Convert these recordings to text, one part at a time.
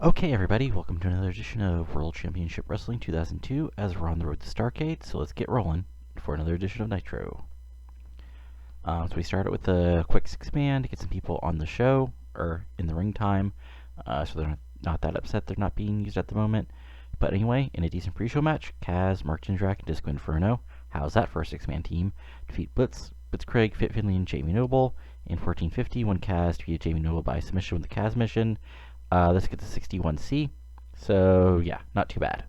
Okay, everybody, welcome to another edition of World Championship Wrestling 2002 as we're on the road to Starrcade, so let's get rolling for another edition of Nitro. So we started with a quick six-man to get some people on the show, or in the ring time, so they're not that upset they're not being used at the moment. But anyway, in a decent pre-show match, Kaz, Mark Jindrak, and Disco Inferno, how's that for a six-man team, defeat Blitzkrieg, Fit Finley, and Jamie Noble. In 1450, when Kaz defeated Jamie Noble by submission with the Kaz mission. This gets a 61C, so yeah, not too bad.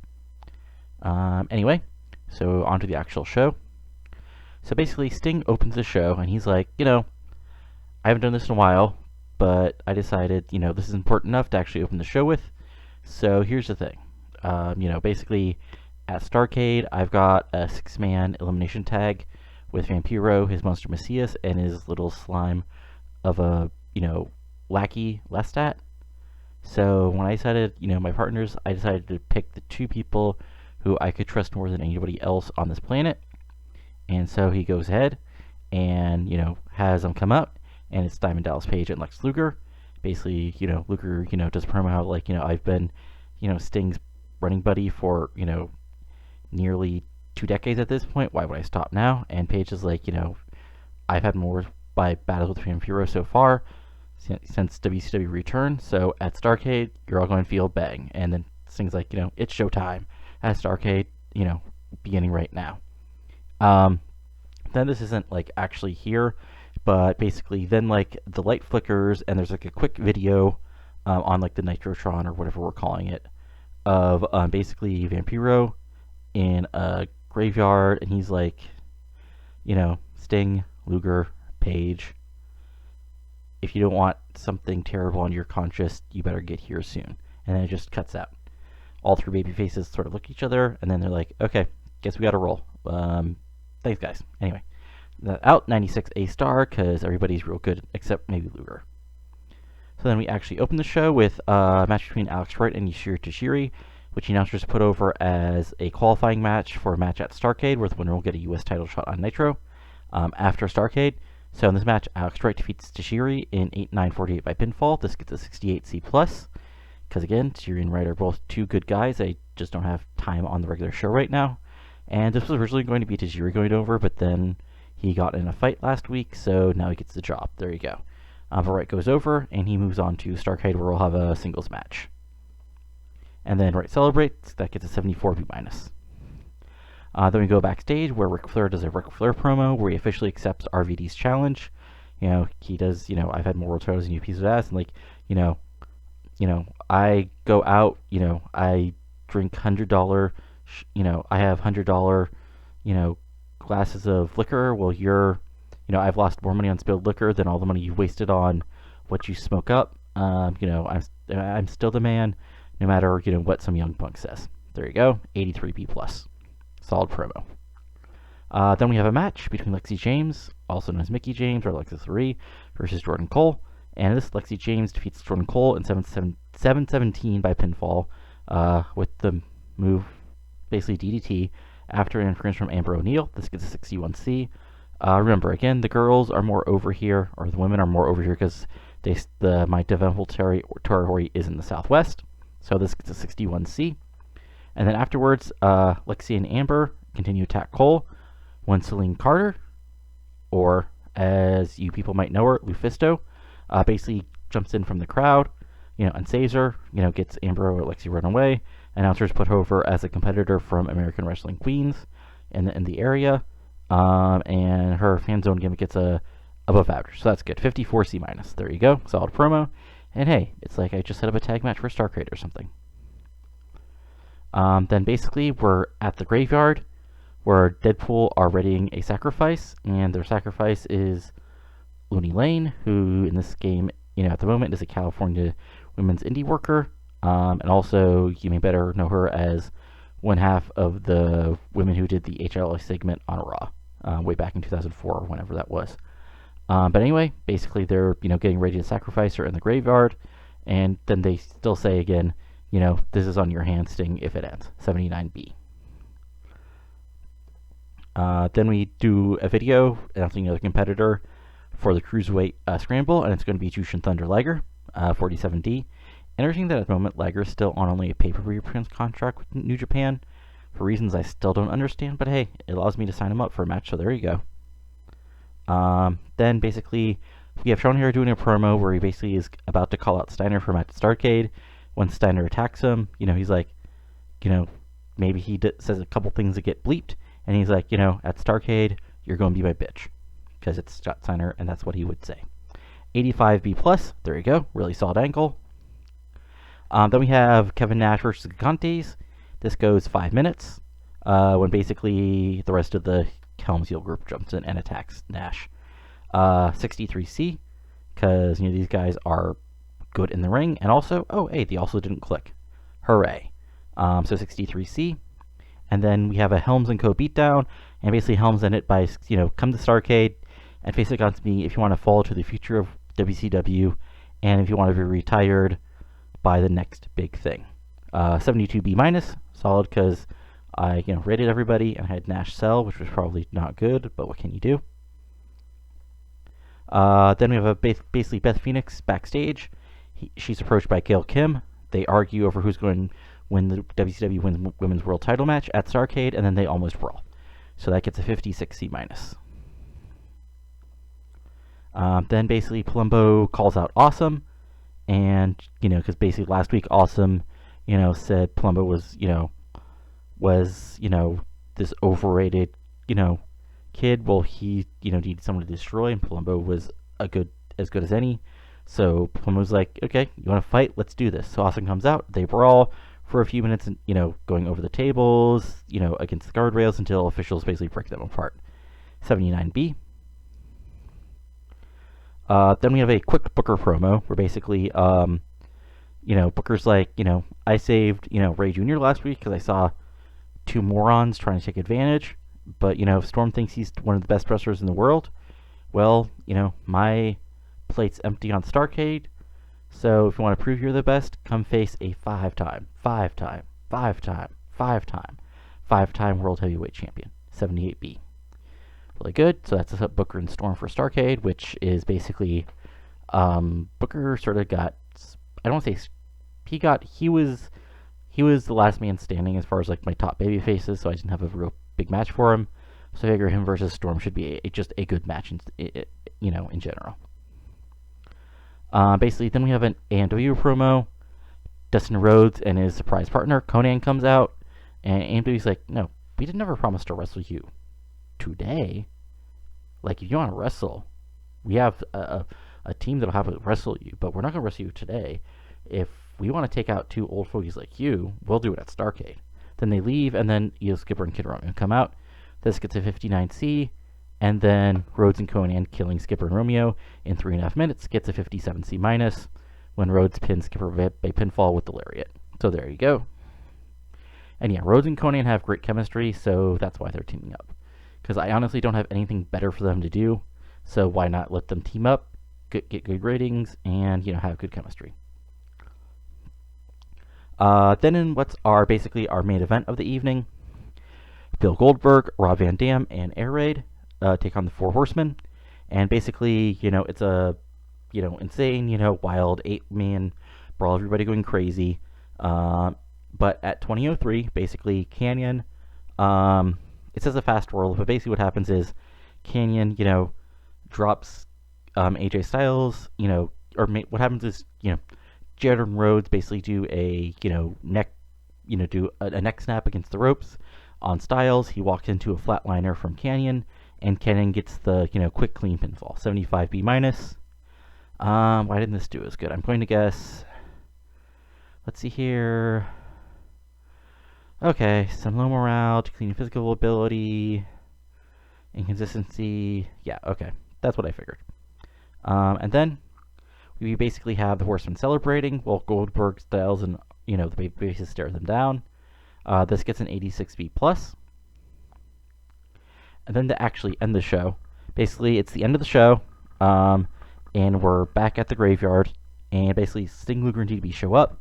Anyway, so on to the actual show. So basically, Sting opens the show, and he's like, I haven't done this in a while, but I decided, this is important enough to actually open the show with. So here's the thing. Basically, at Starrcade, I've got a six-man elimination tag with Vampiro, his Monster Messias, and his little slime of a, lackey Lestat. So when I decided, my partners, I decided to pick the two people who I could trust more than anybody else on this planet. And so he goes ahead and, has them come out, and it's Diamond Dallas Page and Lex Luger. Basically, Luger, does promo how, like, I've been, Sting's running buddy for, nearly 2 decades at this point. Why would I stop now? And Page is like, I've had more by battles with Vampiro so far since WCW return, so at Starrcade, you're all going to feel bang. And then Sting's like, it's showtime at Starrcade, beginning right now. Then this isn't, like, actually here, but basically then, like, the light flickers, and there's, like, a quick video on, like, the Nitrotron, or whatever we're calling it, of basically Vampiro in a graveyard, and he's like, Sting, Luger, Page, if you don't want something terrible on your conscience, you better get here soon. And then it just cuts out. All three baby faces sort of look at each other, and then they're like, okay, guess we gotta roll. Thanks, guys. Anyway, out 96 A-star, because everybody's real good, except maybe Luger. So then we actually open the show with a match between Alex Wright and Yashiro Tajiri, which the announcers put over as a qualifying match for a match at Starrcade, where the winner will get a U.S. title shot on Nitro after Starrcade. So in this match, Alex Wright defeats Tajiri in 8-9-48 by pinfall. This gets a 68C+, because again, Tajiri and Wright are both two good guys. They just don't have time on the regular show right now. And this was originally going to be Tajiri going over, but then he got in a fight last week, so now he gets the job. There you go. But Wright goes over, and he moves on to Starrcade, where we'll have a singles match. And then Wright celebrates. That gets a 74B-. Then we go backstage, where Ric Flair does a Ric Flair promo, where he officially accepts RVD's challenge. He does, I've had more world titles than you, piece of ass, and, like, I go out, I drink $100, I have $100, glasses of liquor. Well, I've lost more money on spilled liquor than all the money you've wasted on what you smoke up. I'm still the man, no matter, what some young punk says. There you go, 83B+. Solid promo. Then we have a match between Lexi James, also known as Mickey James, or Lexus 3, versus Jordan Cole. And this Lexi James defeats Jordan Cole in 7-17 by pinfall with the move, basically DDT, after an interference from Amber O'Neal. This gets a 61C. Remember, again, the girls are more over here, or the women are more over here, because my developmental territory is in the Southwest. So this gets a 61C. And then afterwards, Lexi and Amber continue to attack Cole, when Celine Carter, or as you people might know her, Lufisto, basically jumps in from the crowd, and saves her, gets Amber or Lexi run away. Announcers put her over as a competitor from American Wrestling Queens in the area, and her fan zone gimmick gets a above average, so that's good. 54C-. There you go, solid promo. And hey, it's like I just set up a tag match for Starrcade or something. Then basically we're at the graveyard, where Deadpool are readying a sacrifice, and their sacrifice is Looney Lane, who in this game, at the moment is a California women's indie worker, and also you may better know her as one half of the women who did the HLI segment on Raw, way back in 2004 or whenever that was. But anyway, basically they're, getting ready to sacrifice her in the graveyard, and then they still say again, this is on your hands, Sting, if it ends. 79B. Then we do a video announcing another competitor for the Cruiserweight Scramble, and it's going to be Jushin Thunder Liger, 47D. Interesting that at the moment Liger is still on only a pay-per-view contract with New Japan, for reasons I still don't understand, but hey, it allows me to sign him up for a match, so there you go. Then basically, we have Sean here doing a promo where he basically is about to call out Steiner for a match at Starrcade. When Steiner attacks him, he's like, maybe he says a couple things that get bleeped, and he's like, at Starrcade, you're going to be my bitch, because it's Scott Steiner, and that's what he would say. 85B+, there you go, really solid angle. Then we have Kevin Nash versus Gigantes. This goes 5 minutes, when basically the rest of the Helms heel group jumps in and attacks Nash. 63C, because these guys are good in the ring, and also, oh hey, they also didn't click. Hooray. So 63C, and then we have a Helms and Co. beatdown, and basically Helms ended by, come to Starrcade, and face it on to me if you want to fall to the future of WCW, and if you want to be retired by the next big thing. 72B-, solid, because I, rated everybody, and I had Nash sell, which was probably not good, but what can you do? Then we have basically Beth Phoenix backstage. She's approached by Gail Kim. They argue over who's going to win the WCW Women's World Title match at Starrcade, and then they almost brawl. So that gets a 56C-. Then basically Palumbo calls out Awesome, and, because basically last week Awesome, said Palumbo was, this overrated, kid. Well, he, needed someone to destroy, and Palumbo was as good as any. So Palumbo's like, okay, you want to fight? Let's do this. So Awesome comes out. They brawl for a few minutes, and, going over the tables, against the guardrails until officials basically break them apart. 79B. Then we have a quick Booker promo where basically, Booker's like, I saved, Ray Jr. last week because I saw two morons trying to take advantage. But, Storm thinks he's one of the best wrestlers in the world. Well, my plate's empty on Starrcade. So if you want to prove you're the best, come face a five-time World Heavyweight Champion. 78B. Really good. So that's Booker and Storm for Starrcade, which is basically Booker sort of got, I don't want to say he was the last man standing as far as like my top baby faces, so I didn't have a real big match for him. So I figure him versus Storm should be just a good match in general. Basically, then we have an AMW promo. Dustin Rhodes and his surprise partner Conan comes out, and AMW's like, no, we did never promise to wrestle you today. Like, if you want to wrestle, we have a team that'll have to wrestle you, but we're not going to wrestle you today. If we want to take out two old fogies like you, we'll do it at Starrcade. Then they leave, and then Skipper and Kid Romeo come out. This gets a 59C, and then Rhodes and Conan killing Skipper and Romeo in 3.5 minutes gets a 57C- when Rhodes pins Skipper by pinfall with the lariat. So there you go. And yeah, Rhodes and Conan have great chemistry, so that's why they're teaming up. Because I honestly don't have anything better for them to do, so why not let them team up, get good ratings, and have good chemistry. Then in what's basically our main event of the evening, Bill Goldberg, Rob Van Dam, and Air Raid take on the Four Horsemen, and basically it's a insane wild 8-man brawl, everybody going crazy. But at 20:03, basically Canyon, it says a fast world, but basically what happens is Canyon, drops AJ Styles, what happens is, Jared and Rhodes basically do a, neck snap against the ropes on Styles. He walks into a flatliner from Canyon, and Canyon gets the, quick clean pinfall. 75B-. Why didn't this do as good? I'm going to guess, let's see here. Okay, some low morale, clean physical ability, inconsistency. Yeah, okay, that's what I figured. And then we basically have the Horsemen celebrating while Goldberg, Styles, and the babyfaces stare them down. This gets an 86B+. And then to actually end the show, basically it's the end of the show, and we're back at the graveyard, and basically Sting, Luger, and DDP show up.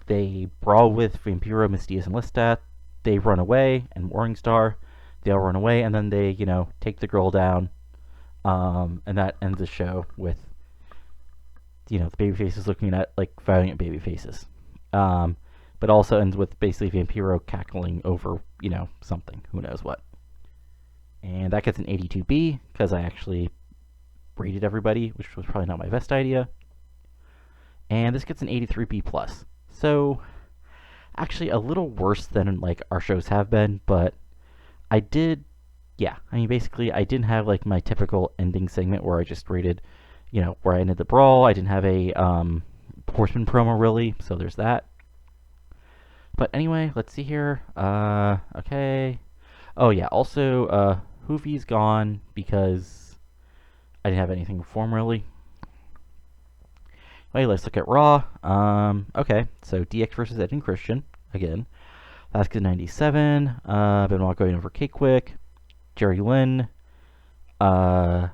They brawl with Vampiro, Mystius, and Lestat. They run away, and Morningstar. They all run away, and then they, take the girl down. And that ends the show with the baby faces looking at like valiant baby faces. But also ends with basically Vampiro cackling over, something. Who knows what. And that gets an 82B because I actually rated everybody, which was probably not my best idea. And this gets an 83B plus. So actually a little worse than like our shows have been, but I did, basically I didn't have like my typical ending segment where I just rated, where I ended the brawl. I didn't have a horseman promo really, so there's that. But anyway, let's see here. Okay. Oh yeah, also Hoofy's gone because I didn't have anything for him really. Wait, let's look at Raw. Okay, so DX versus Edge and Christian again. That's good 97. Benoit going over K-Quick. Jerry Lynn won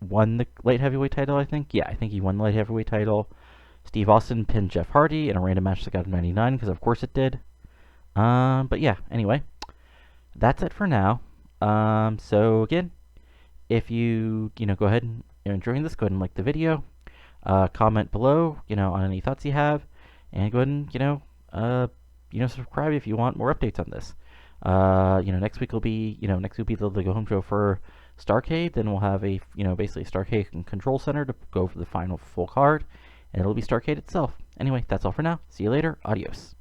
the light heavyweight title, I think. Yeah, I think he won the light heavyweight title. Steve Austin pinned Jeff Hardy in a random match that got him 99, because of course it did. But yeah, anyway, that's it for now. So again, if you go ahead and you're enjoying this, go ahead and like the video. Comment below, on any thoughts you have, and go ahead and subscribe if you want more updates on this. Next week will be, the go home show for Starrcade. Then we'll have a, basically Starrcade Control Center to go for the final full card, and it'll be Starrcade itself. Anyway, that's all for now. See you later. Adios.